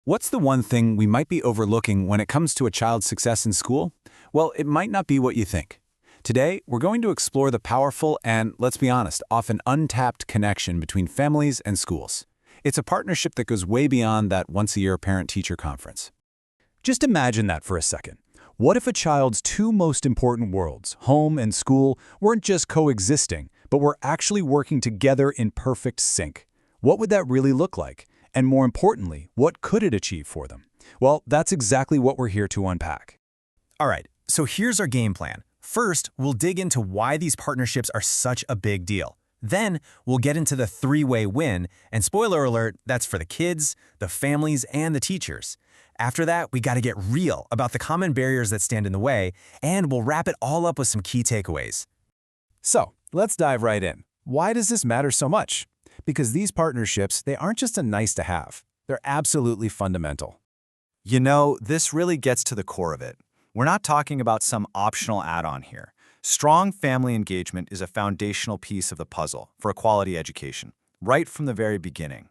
What's the one thing we might be overlooking when it comes to a child's success in school? Well, it might not be what you think. Today, we're going to explore the powerful and, let's be honest, often untapped connection between families and schools. It's a partnership that goes way beyond that once-a-year parent-teacher conference. Just imagine that for a second. What if a child's two most important worlds, home and school, weren't just coexisting, but were actually working together in perfect sync? What would that really look like? And more importantly, what could it achieve for them? Well, that's exactly what we're here to unpack. All right, so here's our game plan. First, we'll dig into why these partnerships are such a big deal. Then, we'll get into the three-way win, and spoiler alert, that's for the kids, the families, and the teachers. After that, we gotta get real about the common barriers that stand in the way, and we'll wrap it all up with some key takeaways. So, let's dive right in. Why does this matter so much? Because these partnerships, they aren't just a nice to have. They're absolutely fundamental. You know, this really gets to the core of it. We're not talking about some optional add-on here. Strong family engagement is a foundational piece of the puzzle for a quality education, right from the very beginning.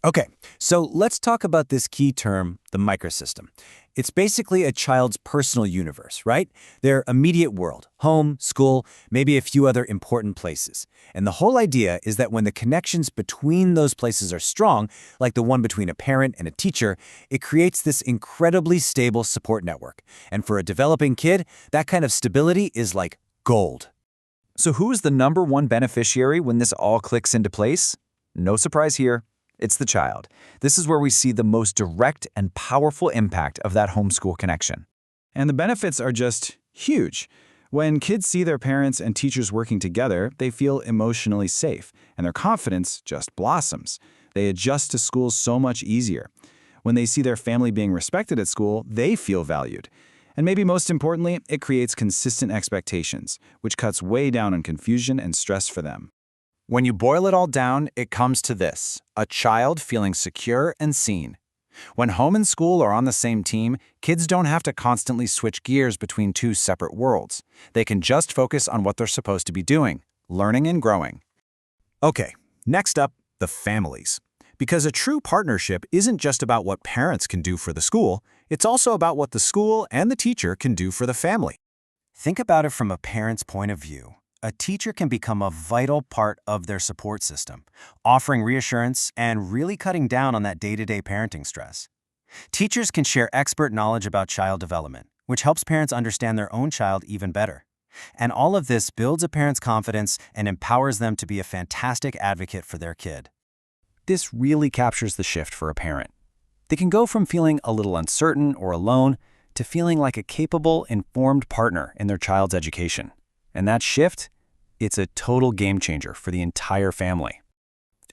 Okay, so let's talk about this key term, the microsystem. It's basically a child's personal universe, right? Their immediate world, home, school, maybe a few other important places. And the whole idea is that when the connections between those places are strong, like the one between a parent and a teacher, it creates this incredibly stable support network. And for a developing kid, that kind of stability is like gold. So who is the number one beneficiary when this all clicks into place? No surprise here. It's the child. This is where we see the most direct and powerful impact of that homeschool connection. And the benefits are just huge. When kids see their parents and teachers working together, they feel emotionally safe, and their confidence just blossoms. They adjust to school so much easier. When they see their family being respected at school, they feel valued. And maybe most importantly, it creates consistent expectations, which cuts way down on confusion and stress for them. When you boil it all down, it comes to this: a child feeling secure and seen. When home and school are on the same team, kids don't have to constantly switch gears between two separate worlds. They can just focus on what they're supposed to be doing, learning and growing. Okay, next up, the families. Because a true partnership isn't just about what parents can do for the school, it's also about what the school and the teacher can do for the family. Think about it from a parent's point of view. A teacher can become a vital part of their support system, offering reassurance and really cutting down on that day-to-day parenting stress. Teachers can share expert knowledge about child development, which helps parents understand their own child even better. And all of this builds a parent's confidence and empowers them to be a fantastic advocate for their kid. This really captures the shift for a parent. They can go from feeling a little uncertain or alone to feeling like a capable, informed partner in their child's education. And that shift, it's a total game changer for the entire family.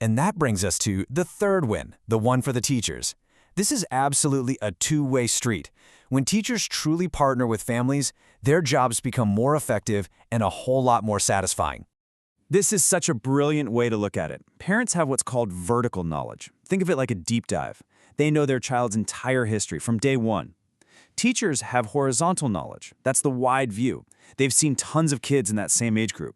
And that brings us to the third win, the one for the teachers. This is absolutely a two-way street. When teachers truly partner with families, their jobs become more effective and a whole lot more satisfying. This is such a brilliant way to look at it. Parents have what's called vertical knowledge. Think of it like a deep dive. They know their child's entire history from day one. Teachers have horizontal knowledge. That's the wide view. They've seen tons of kids in that same age group.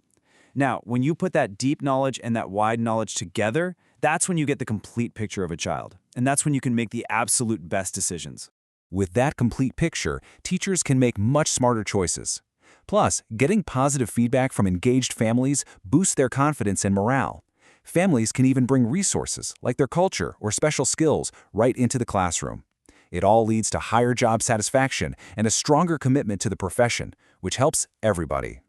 Now, when you put that deep knowledge and that wide knowledge together, that's when you get the complete picture of a child. And that's when you can make the absolute best decisions. With that complete picture, teachers can make much smarter choices. Plus, getting positive feedback from engaged families boosts their confidence and morale. Families can even bring resources, like their culture or special skills, right into the classroom. It all leads to higher job satisfaction and a stronger commitment to the profession, which helps everybody.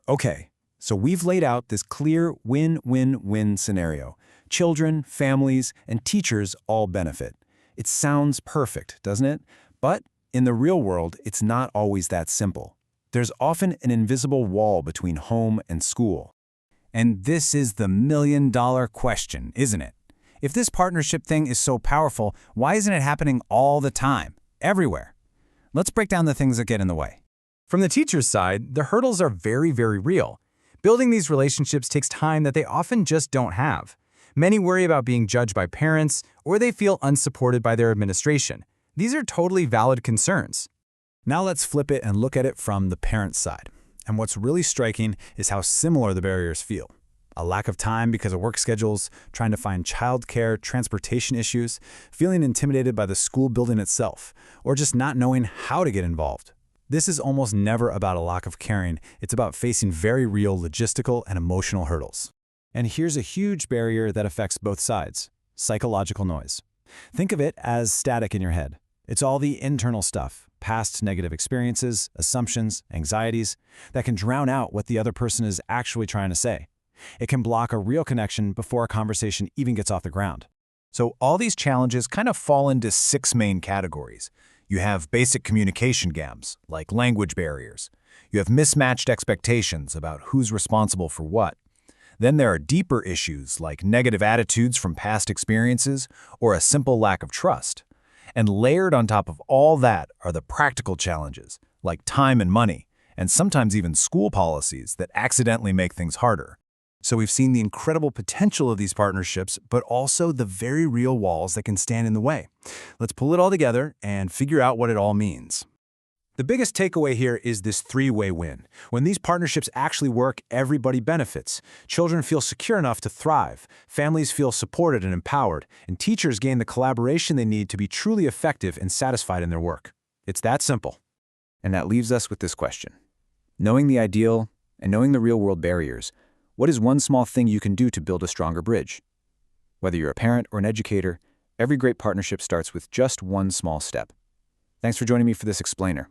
Okay, so we've laid out this clear win-win-win scenario. Children, families, and teachers all benefit. It sounds perfect, doesn't it? But in the real world, it's not always that simple. There's often an invisible wall between home and school. And this is the million-dollar question, isn't it? If this partnership thing is so powerful, why isn't it happening all the time, everywhere? Let's break down the things that get in the way. From the teacher's side, the hurdles are very, very real. Building these relationships takes time that they often just don't have. Many worry about being judged by parents, or they feel unsupported by their administration. These are totally valid concerns. Now let's flip it and look at it from the parent's side. And what's really striking is how similar the barriers feel. A lack of time because of work schedules, trying to find childcare, transportation issues, feeling intimidated by the school building itself, or just not knowing how to get involved. This is almost never about a lack of caring. It's about facing very real logistical and emotional hurdles. And here's a huge barrier that affects both sides: psychological noise. Think of it as static in your head. It's all the internal stuff, past negative experiences, assumptions, anxieties, that can drown out what the other person is actually trying to say. It can block a real connection before a conversation even gets off the ground. So all these challenges kind of fall into 6 main categories. You have basic communication gaps, like language barriers. You have mismatched expectations about who's responsible for what. Then there are deeper issues like negative attitudes from past experiences or a simple lack of trust. And layered on top of all that are the practical challenges, like time and money, and sometimes even school policies that accidentally make things harder. So we've seen the incredible potential of these partnerships, but also the very real walls that can stand in the way. Let's pull it all together and figure out what it all means. The biggest takeaway here is this 3-way win. When these partnerships actually work, everybody benefits. Children feel secure enough to thrive, families feel supported and empowered, and teachers gain the collaboration they need to be truly effective and satisfied in their work. It's that simple. And that leaves us with this question. Knowing the ideal and knowing the real-world barriers, what is one small thing you can do to build a stronger bridge? Whether you're a parent or an educator, every great partnership starts with just one small step. Thanks for joining me for this explainer.